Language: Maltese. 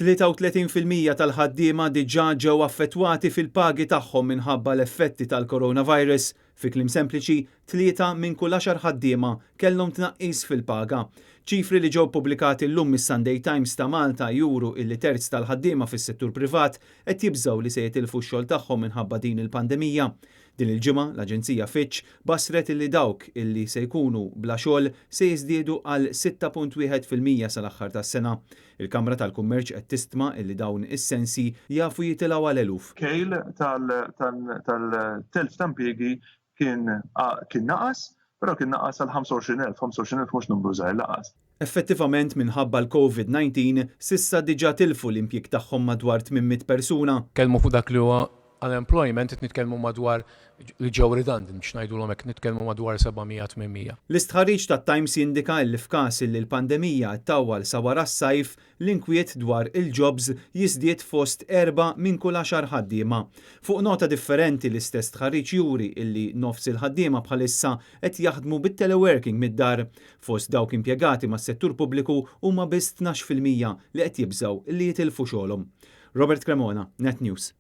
33% tal-ħaddiema diġà ġew affettwati fil-pagi tagħhom minħabba l-effetti tal-coronavirus. Fi kliem sempliċi, 3 minn kull 10 ħaddiema kellhom tnaqqis fil-paga. Ċifri li ġew pubblikati llum mis-Sunday Times ta' Malta juru illi terz tal-ħaddiema fis-settur privat qed jibżgħu li se jitilfu x-xogħol tagħhom minħabba din il-pandemija. Din il-ġimgħa l-Aġenzija Fitch bassret illi dawk illi se jkunu bla xogħol se jiżdiedu għal 6.1% sal-aħħar tas-sena. Il-Kamra tal-Kummerċ qed tistma' illi dawn is-sensi jafu jitilgħu għal eluf. Kejl tal-telf ta' impjiegi kien naqas, però kien naqas għal 25,000. 25,000 mhux numru żgħir laqas. Effettivament minħabba l-COVID-19 sissa diġà tilfu l-impjieg tagħhom madwar 800 persuna. Kelmu fuq dak li huwa unemployment qed nitkellmu madwar li ġew redundant biex ngħidulhom hekk nitkellmu madwar 700-800. L-istħarriġ tat-Times jindika li f'każ li l-pandemija ttawwal sa wara s-sajf l-inkwiet dwar il-jobs jiżdied fost 4 minn kull 10 ħaddiema. Fuq nota differenti l-istess tħarriġ juri illi nofs il-ħaddiema bħalissa qed jaħdmu bit-teleworking mid-dar. Fost dawk impjegati mas-settur pubbliku huma biss 12% li qed jibżgħu li jitilfu xogħolhom. Robert Cremona, Net News.